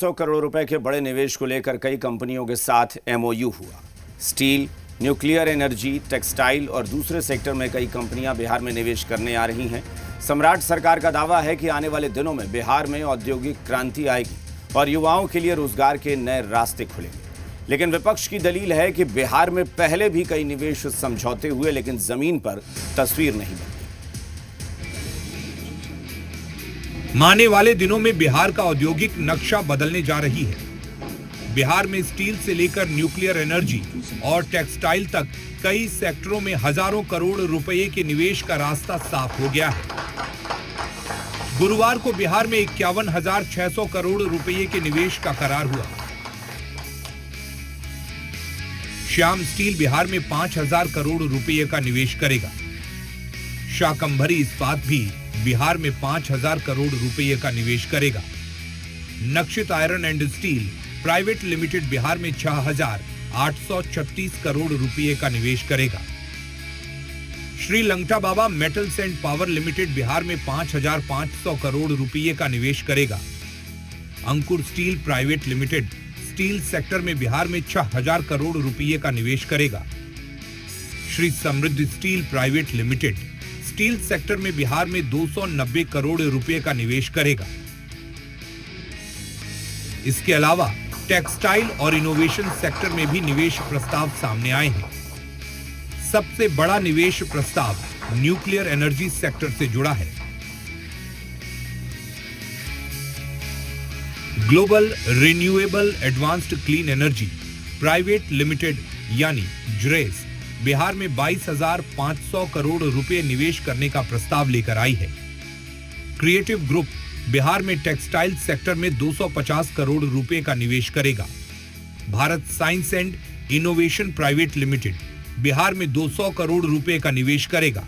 100 करोड़ रुपए के बड़े निवेश को लेकर कई कंपनियों के साथ एमओयू हुआ। स्टील, न्यूक्लियर एनर्जी, टेक्सटाइल और दूसरे सेक्टर में कई कंपनियां बिहार में निवेश करने आ रही हैं। सम्राट सरकार का दावा है कि आने वाले दिनों में बिहार में औद्योगिक क्रांति आएगी और युवाओं के लिए रोजगार के नए रास्ते खुलेंगे। लेकिन विपक्ष की दलील है कि बिहार में पहले भी कई निवेश समझौते हुए, लेकिन जमीन पर तस्वीर नहीं बनी। आने वाले दिनों में बिहार का औद्योगिक नक्शा बदलने जा रही है। बिहार में स्टील से लेकर न्यूक्लियर एनर्जी और टेक्सटाइल तक कई सेक्टरों में हजारों करोड़ रुपए के निवेश का रास्ता साफ हो गया है। गुरुवार को बिहार में 51,600 करोड़ रुपए के निवेश का करार हुआ। श्याम स्टील बिहार में 5,000 करोड़ रुपए का निवेश करेगा। शाकंभरी इस्पात भी बिहार में 5,000 करोड़ रुपए का निवेश करेगा। Nakshit iron and steel private limited Bihar में 6,836 करोड़ रुपए का निवेश करेगा। Shri Langta Baba metals and power limited Bihar में 5,500 करोड़ रुपए का निवेश करेगा। Ankur steel private limited steel sector में बिहार में 6,000 करोड़ रुपए का निवेश करेगा। Shri Samriddhi steel private limited steel sector में बिहार में 290 करोड़ रुपए का निवेश करेगा। इसके अलावा टेक्सटाइल और इनोवेशन सेक्टर में भी निवेश प्रस्ताव सामने आए हैं। सबसे बड़ा निवेश प्रस्ताव न्यूक्लियर एनर्जी सेक्टर से जुड़ा है। Global renewable advanced clean energy private limited यानी ज्रेस बिहार में 22,500 करोड़ रुपए निवेश करने का प्रस्ताव लेकर आई है। क्रिएटिव ग्रुप बिहार में टेक्सटाइल सेक्टर में 250 करोड़ रुपए का निवेश करेगा। Bharat science and innovation private limited Bihar में 200 करोड़ रुपए का निवेश करेगा।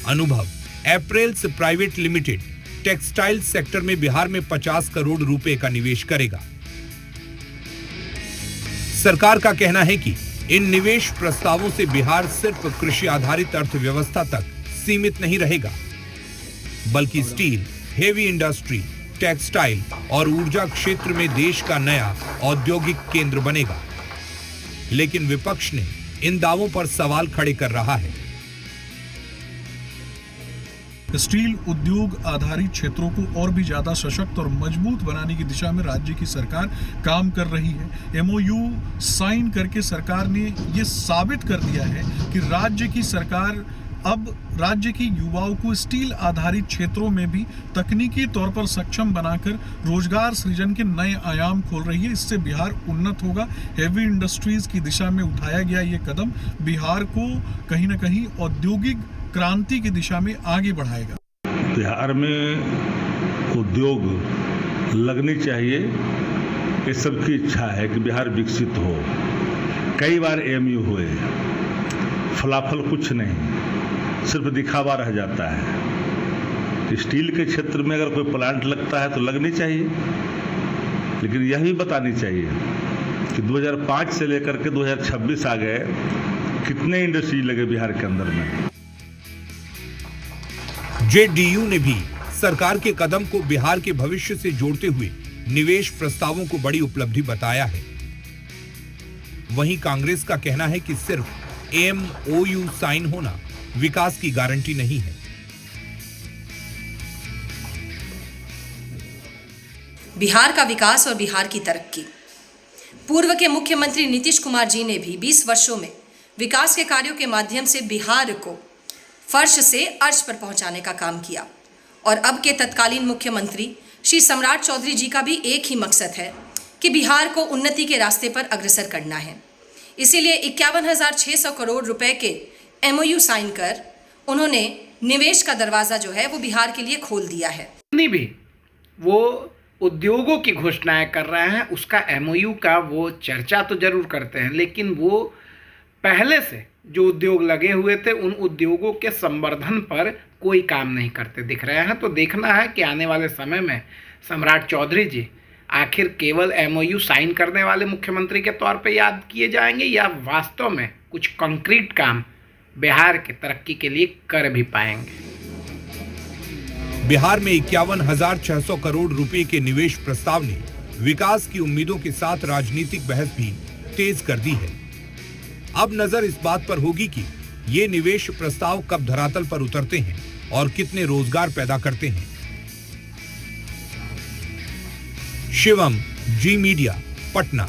अनुभव एप्रिल्स प्राइवेट लिमिटेड टेक्सटाइल सेक्टर में बिहार में 50 करोड़ रुपए का निवेश करेगा। सरकार का कहना है कि इन निवेश प्रस्तावों से बिहार सिर्फ कृषि आधारित अर्थव्यवस्था तक सीमित नहीं रहेगा, बल्कि स्टील, हेवी इंडस्ट्री, टेक्सटाइल और ऊर्जा क्षेत्र में देश का नया औद्योगिक केंद्र बनेगा। लेकिन विपक्ष ने इन दावों पर सवाल खड़े कर रहा है। स्टील उद्योग आधारित क्षेत्रों को और भी ज्यादा सशक्त और मजबूत बनाने की दिशा में राज्य की सरकार काम कर रही है। एमओयू साइन करके सरकार ने ये साबित कर दिया है कि राज्य की सरकार अब राज्य के युवाओं को स्टील आधारित क्षेत्रों में भी तकनीकी तौर पर सक्षम बनाकर रोजगार सृजन के नए आयाम खोल रही है। इससे बिहार उन्नत होगा। हेवी इंडस्ट्रीज की दिशा में उठाया गया ये कदम बिहार को कहीं ना कहीं औद्योगिक क्रांति की दिशा में आगे बढ़ाएगा। बिहार में उद्योग लगनी चाहिए, ये सबकी इच्छा है कि बिहार विकसित हो। कई बार एमयू हुए, फलाफल कुछ नहीं, सिर्फ दिखावा रह जाता है। स्टील के क्षेत्र में अगर कोई प्लांट लगता है तो लगनी चाहिए, लेकिन यह भी बतानी चाहिए कि 2005 से लेकर के 2026 आ गए, कितने इंडस्ट्री लगे बिहार के अंदर में। जेडीयू ने भी सरकार के कदम को बिहार के भविष्य से जोड़ते हुए निवेश प्रस्तावों को बड़ी उपलब्धि बताया है। वहीं कांग्रेस का कहना है कि सिर्फ एमओयू साइन होना विकास की गारंटी नहीं है। बिहार का विकास और बिहार की तरक्की। पूर्व के मुख्यमंत्री नीतीश कुमार जी ने भी 20 वर्षों में विकास के कार्यों के माध्यम से बिहार को फर्श से अर्श पर पहुंचाने का काम किया और अब के तत्कालीन मुख्यमंत्री श्री सम्राट चौधरी जी का भी एक ही मकसद है कि बिहार को उन्नति के रास्ते पर अग्रसर करना है। इसीलिए 51,600 करोड़ रुपए के एमओयू साइन कर उन्होंने निवेश का दरवाजा जो है वो बिहार के लिए खोल दिया है। नहीं भी वो उद्योगों की घोषणाएं कर रहे हैं, उसका एमओयू का वो चर्चा तो जरूर करते हैं, लेकिन वो पहले से जो उद्योग लगे हुए थे उन उद्योगों के संवर्धन पर कोई काम नहीं करते दिख रहे हैं। तो देखना है कि आने वाले समय में सम्राट चौधरी जी आखिर केवल एमओयू साइन करने वाले मुख्यमंत्री के तौर पे याद किए जाएंगे या वास्तव में कुछ कंक्रीट काम बिहार की तरक्की के लिए कर भी पाएंगे। बिहार में 51,600 करोड़ रुपए के निवेश प्रस्ताव ने विकास की उम्मीदों के साथ राजनीतिक बहस भी तेज कर दी है। अब नजर इस बात पर होगी कि ये निवेश प्रस्ताव कब धरातल पर उतरते हैं और कितने रोजगार पैदा करते हैं। शिवम, जी मीडिया, पटना।